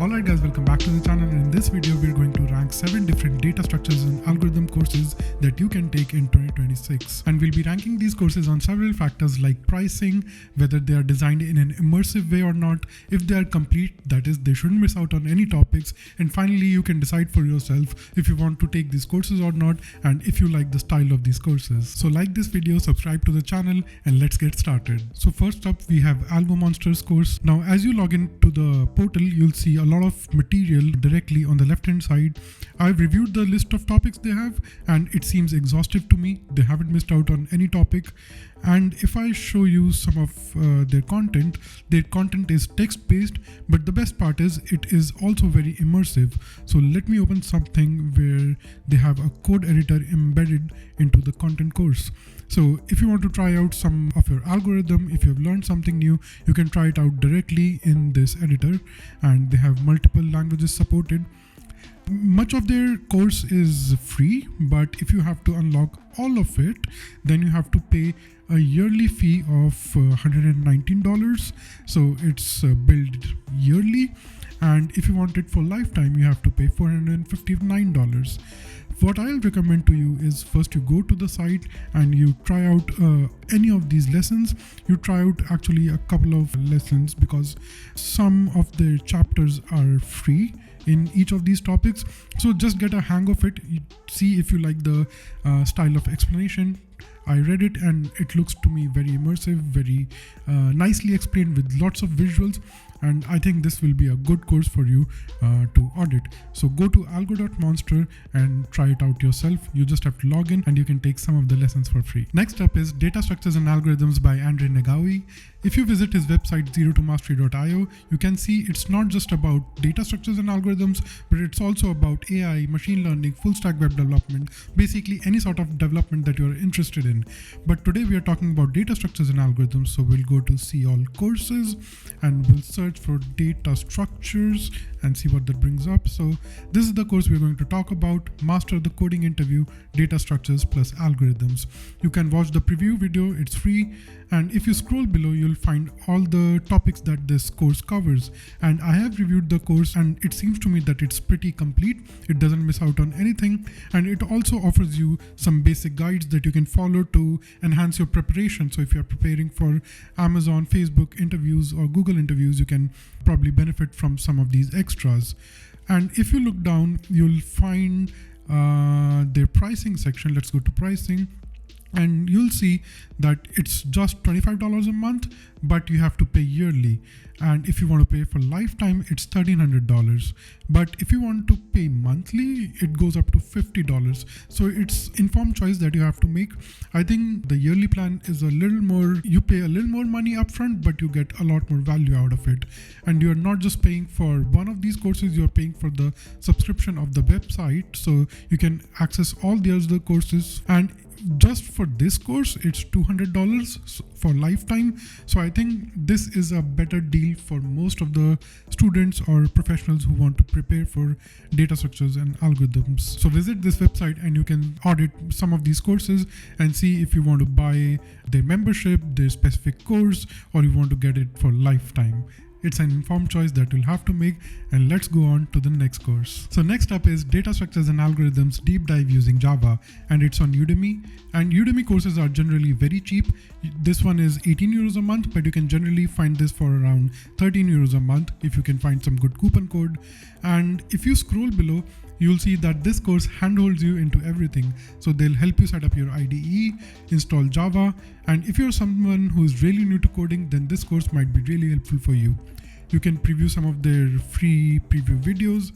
Alright guys, welcome back to the channel. In this video, we're going to rank 7 different data structures and algorithm courses that you can take in 2026. And we'll be ranking these courses on several factors like pricing, whether they are designed in an immersive way or not, if they are complete, that is, they shouldn't miss out on any topics, and finally, you can decide for yourself if you want to take these courses or not, and if you like the style of these courses. So like this video, subscribe to the channel, and let's get started. So first up, we have Algo Monsters course. Now, as you log into the portal, you'll see a lot of material directly on the left hand side. I've reviewed the list of topics they have and it seems exhaustive to me. They haven't missed out on any topic. And if I show you some of their content is text based, but the best part is it is also very immersive. So let me open something where they have a code editor embedded into the content course. So if you want to try out some of your algorithm, if you have learned something new, you can try it out directly in this editor, and they have multiple languages supported. Much of their course is free, but if you have to unlock all of it, then you have to pay a yearly fee of $119. So it's billed yearly, and if you want it for lifetime, you have to pay $459. What I'll recommend to you is first you go to the site and you try out any of these lessons. You try out actually a couple of lessons because some of the chapters are free in each of these topics. So just get a hang of it. You see if you like the style of explanation. I read it and it looks to me very immersive, very nicely explained with lots of visuals. And I think this will be a good course for you to audit. So go to algo.monster and try it out yourself. You just have to log in and you can take some of the lessons for free. Next up is Data Structures and Algorithms by Andre Negawi. If you visit his website zerotomastery.io, you can see it's not just about data structures and algorithms, but it's also about AI, machine learning, full stack web development, basically any sort of development that you're interested in. But today we are talking about data structures and algorithms. So we'll go to see all courses and we'll search for data structures and see what that brings up. So this is the course we're going to talk about: Master the Coding Interview, Data Structures plus Algorithms. You can watch the preview video, it's free. And if you scroll below, you'll find all the topics that this course covers. And I have reviewed the course and it seems to me that it's pretty complete. It doesn't miss out on anything. And it also offers you some basic guides that you can follow to enhance your preparation. So if you're preparing for Amazon, Facebook interviews or Google interviews, you can probably benefit from some of these extras. And if you look down, you'll find their pricing section. Let's go to pricing. And you'll see that it's just $25 a month, but you have to pay yearly. And if you want to pay for lifetime, it's $1,300. But if you want to pay monthly, it goes up to $50. So it's informed choice that you have to make. I think the yearly plan is a little more, you pay a little more money upfront, but you get a lot more value out of it. And you're not just paying for one of these courses, you're paying for the subscription of the website. So you can access all the other courses. And just for this course, it's $200 for lifetime. So I think this is a better deal for most of the students or professionals who want to prepare for data structures and algorithms. So visit this website and you can audit some of these courses and see if you want to buy their membership, their specific course, or you want to get it for lifetime. It's an informed choice that you'll have to make, and let's go on to the next course. So next up is Data Structures and Algorithms Deep Dive Using Java, and it's on Udemy. And Udemy courses are generally very cheap. This one is 18 euros a month, but you can generally find this for around 13 euros a month if you can find some good coupon code. And if you scroll below, you'll see that this course handholds you into everything. So they'll help you set up your IDE, install Java, and if you're someone who is really new to coding, then this course might be really helpful for you. You can preview some of their free preview videos,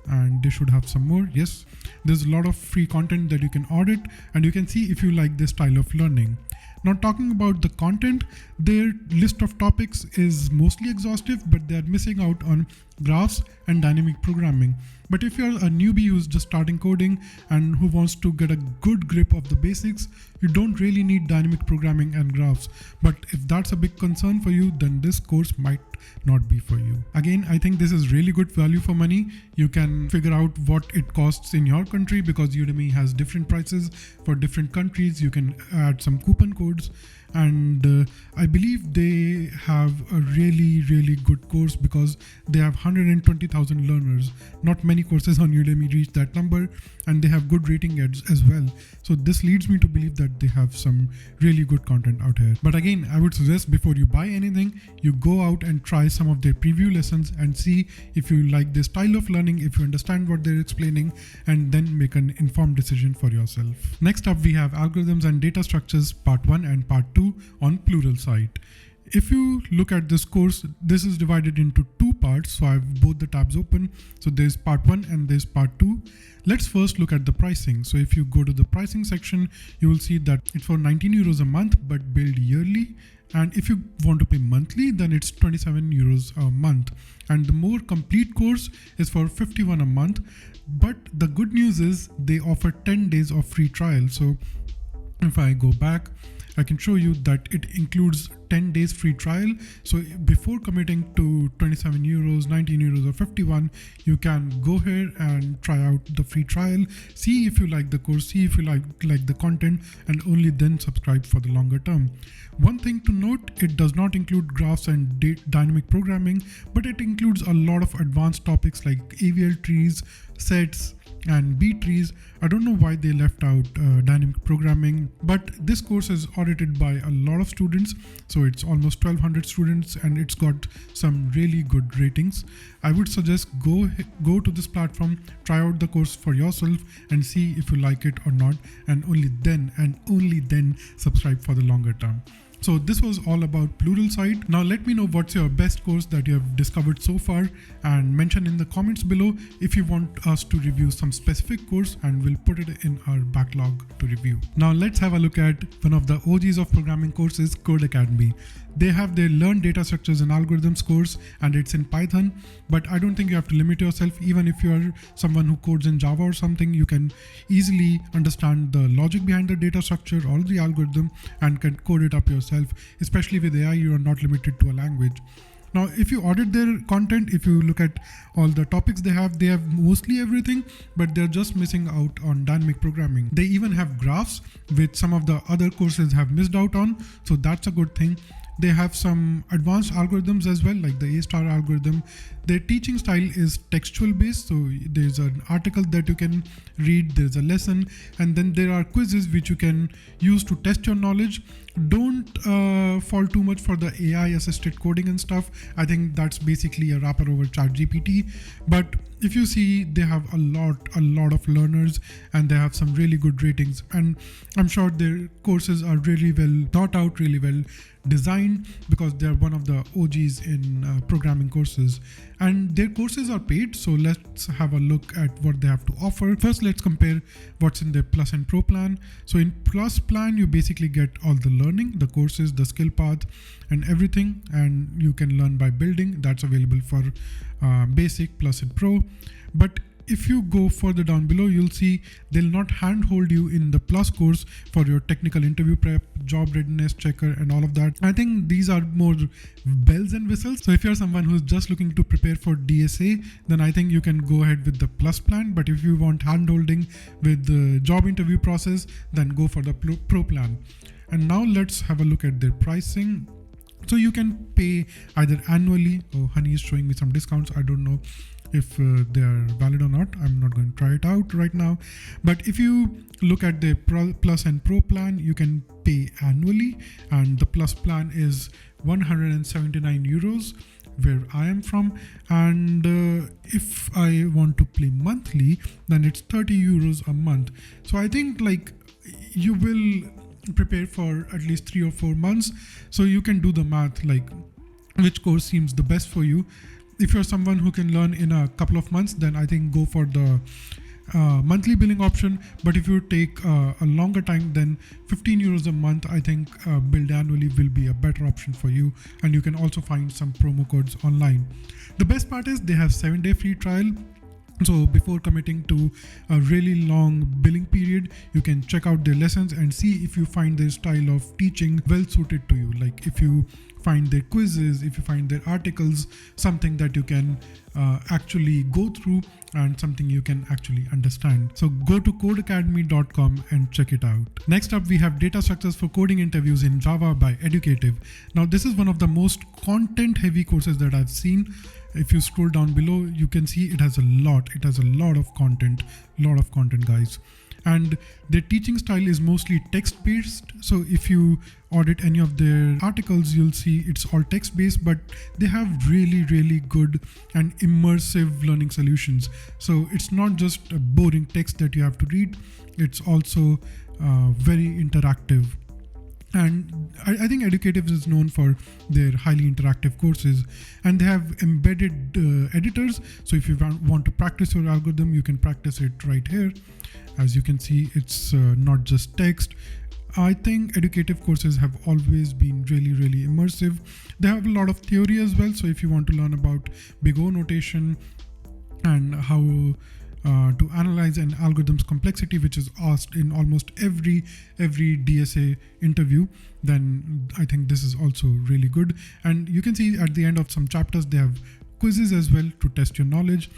and they should have some more. Yes, there's a lot of free content that you can audit, and you can see if you like this style of learning. Now, talking about the content, their list of topics is mostly exhaustive, but they're missing out on graphs and dynamic programming. But if you're a newbie who's just starting coding and who wants to get a good grip of the basics, you don't really need dynamic programming and graphs. But if that's a big concern for you, then this course might not be for you. Again, I think this is really good value for money. You can figure out what it costs in your country because Udemy has different prices for different countries. You can add some coupon codes and I believe they have a really good course because they have 120,000 learners. Not many courses on Udemy reach that number, and they have good rating as well. So this leads me to believe that they have some really good content out here. But again, I would suggest before you buy anything, you go out and try some of their preview lessons and see if you like their style of learning, if you understand what they're explaining, and then make an informed decision for yourself. Next up, we have Algorithms and Data Structures Part 1 and Part 2 on Pluralsight. If you look at this course, this is divided into two parts. So I have both the tabs open. So there's part 1 and there's part 2. Let's first look at the pricing. So if you go to the pricing section, you will see that it's for 19 euros a month, but billed yearly. And if you want to pay monthly, then it's 27 euros a month. And the more complete course is for 51 a month. But the good news is they offer 10 days of free trial. So if I go back, I can show you that it includes 10 days free trial. So before committing to 27 euros, 19 euros or 51, you can go here and try out the free trial, see if you like the course, see if you like the content, and only then subscribe for the longer term. One thing to note, it does not include graphs and dynamic programming, but it includes a lot of advanced topics like AVL trees, sets, and B trees. I don't know why they left out dynamic programming, but this course is audited by a lot of students. So it's almost 1200 students and it's got some really good ratings. I would suggest go to this platform, try out the course for yourself and see if you like it or not, and only then subscribe for the longer term. So this was all about Pluralsight. Now let me know what's your best course that you have discovered so far, and mention in the comments below if you want us to review some specific course, and we'll put it in our backlog to review. Now let's have a look at one of the OGs of programming courses, Codecademy. They have their Learn Data Structures and Algorithms course, and it's in Python, but I don't think you have to limit yourself. Even if you're someone who codes in Java or something, you can easily understand the logic behind the data structure or the algorithm and can code it up yourself. Especially with AI, you are not limited to a language. Now, if you audit their content, if you look at all the topics they have mostly everything, but they're just missing out on dynamic programming. They even have graphs, which some of the other courses have missed out on. So that's a good thing. They have some advanced algorithms as well, like the A-star algorithm. Their teaching style is textual based. So there's an article that you can read, there's a lesson, and then there are quizzes which you can use to test your knowledge. Don't fall too much for the AI assisted coding and stuff. I think that's basically a wrapper over ChatGPT. But if you see, they have a lot of learners and they have some really good ratings, and I'm sure their courses are really well thought out, really well designed, because they're one of the OGs in programming courses, and their courses are paid. So let's have a look at what they have to offer. First, let's compare what's in their Plus and Pro plan. So in Plus plan, you basically get all the learning, the courses, the skill path and everything, and you can learn by building. That's available for Basic, Plus and Pro. But if you go further down below, you'll see they'll not handhold you in the Plus course for your technical interview prep, job readiness checker and all of that. I think these are more bells and whistles. So if you're someone who's just looking to prepare for DSA, then I think you can go ahead with the Plus plan. But if you want handholding with the job interview process, then go for the Pro plan. And now let's have a look at their pricing. So you can pay either annually. Oh, Honey is showing me some discounts. I don't know if they are valid or not. I'm not going to try it out right now. But if you look at the Plus and Pro plan, you can pay annually, and the Plus plan is 179 euros where I am from. And if I want to pay monthly, then it's 30 euros a month. So I think like you will prepare for at least 3 or 4 months. So you can do the math, like which course seems the best for you. If you're someone who can learn in a couple of months, then I think go for the monthly billing option. But if you take a longer time, then 15 euros a month, I think billed annually will be a better option for you. And you can also find some promo codes online. The best part is they have 7-day free trial. So before committing to a really long billing period, you can check out their lessons and see if you find their style of teaching well suited to you. Like if you find their quizzes, if you find their articles, something that you can actually go through and something you can actually understand. So go to codecademy.com and check it out. Next up, we have data structures for coding interviews in Java by Educative. Now, this is one of the most content heavy courses that I've seen. If you scroll down below, you can see it has a lot of content, guys. And their teaching style is mostly text-based. So if you audit any of their articles, you'll see it's all text-based, but they have really good and immersive learning solutions. So it's not just a boring text that you have to read, it's also very interactive. And I think Educative is known for their highly interactive courses, and they have embedded editors. So if you want to practice your algorithm, you can practice it right here. As you can see, it's not just text. I think Educative courses have always been really immersive. They have a lot of theory as well. So if you want to learn about big O notation and how to analyze an algorithm's complexity, which is asked in almost every DSA interview, then I think this is also really good. And you can see at the end of some chapters, they have quizzes as well to test your knowledge.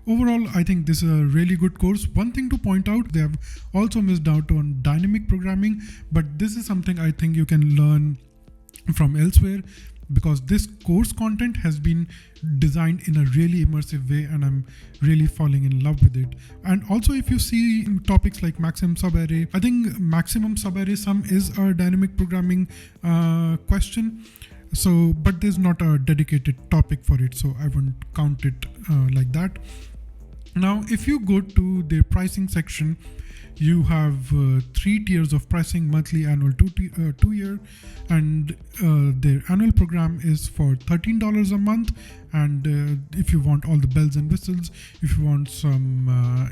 Overall, I think this is a really good course. One thing to point out, they have also missed out on dynamic programming, but this is something I think you can learn from elsewhere, because this course content has been designed in a really immersive way, and I'm really falling in love with it. And also, if you see topics like maximum subarray, I think maximum subarray sum is a dynamic programming question. So, but there's not a dedicated topic for it, so I wouldn't count it like that. Now, if you go to the pricing section, you have 3 tiers of pricing: monthly, annual, 2 year, and their annual program is for $13 a month. And if you want all the bells and whistles, if you want some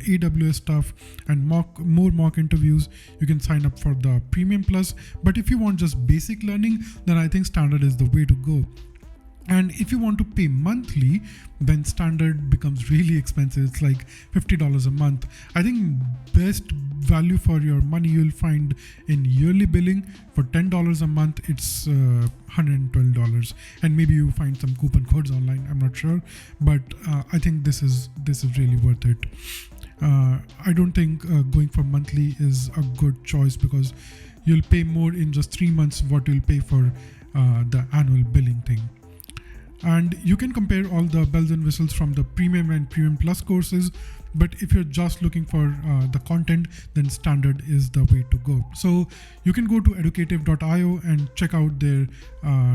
AWS stuff and more mock interviews, you can sign up for the Premium Plus. But if you want just basic learning, then I think Standard is the way to go. And if you want to pay monthly, then Standard becomes really expensive. It's like $50 a month. I think best value for your money you'll find in yearly billing. For $10 a month, it's $112, and maybe you find some coupon codes online. I'm not sure, but I think this is really worth it. I don't think going for monthly is a good choice, because you'll pay more in just 3 months what you'll pay for the annual billing thing. And you can compare all the bells and whistles from the Premium and Premium Plus courses. But if you're just looking for the content, then Standard is the way to go. So you can go to educative.io and check out their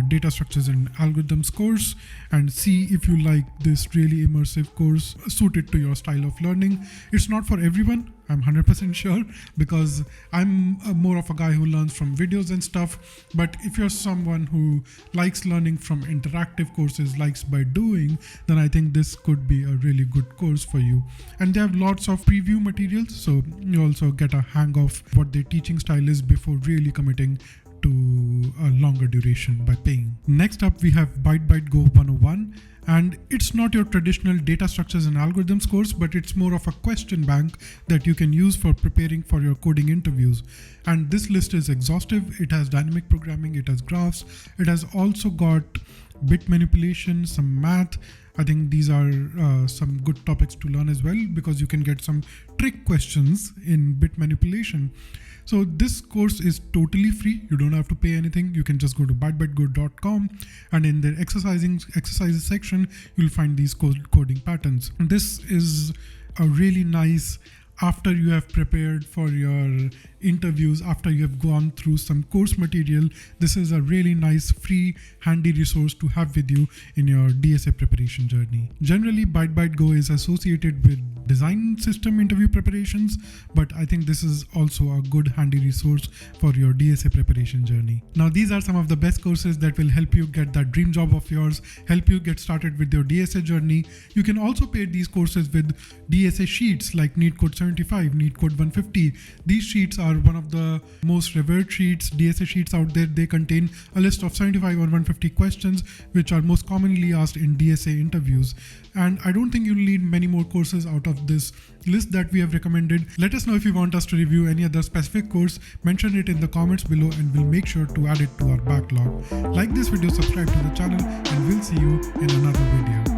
data structures and algorithms course and see if you like this really immersive course suited to your style of learning. It's not for everyone, I'm 100% sure, because I'm more of a guy who learns from videos and stuff. But if you're someone who likes learning from interactive courses, likes by doing, then I think this could be a really good course for you. And they have lots of preview materials, so you also get a hang of what their teaching style is before really committing to a longer duration by paying. Next up, we have Bitebygo 101. And it's not your traditional data structures and algorithms course, but it's more of a question bank that you can use for preparing for your coding interviews. And this list is exhaustive. It has dynamic programming, it has graphs, it has also got bit manipulation, some math. I think these are some good topics to learn as well, because you can get some trick questions in bit manipulation. So this course is totally free. You don't have to pay anything. You can just go to bitebygo.com, and in their exercises section, you'll find these coding patterns. And this is a really nice, after you have prepared for your interviews, after you have gone through some course material, this is a really nice, free, handy resource to have with you in your DSA preparation journey. Generally, Bitebygo is associated with design system interview preparations, but I think this is also a good, handy resource for your DSA preparation journey. Now, these are some of the best courses that will help you get that dream job of yours, help you get started with your DSA journey. You can also pair these courses with DSA sheets like Neat Code 75, Neat Code 150. These sheets are one of the most revered sheets, DSA sheets out there. They contain a list of 75 or 150 questions, which are most commonly asked in DSA interviews. And I don't think you'll need many more courses out of of this list that we have recommended. Let us know if you want us to review any other specific course, mention it in the comments below and we'll make sure to add it to our backlog. Like this video, subscribe to the channel, and we'll see you in another video.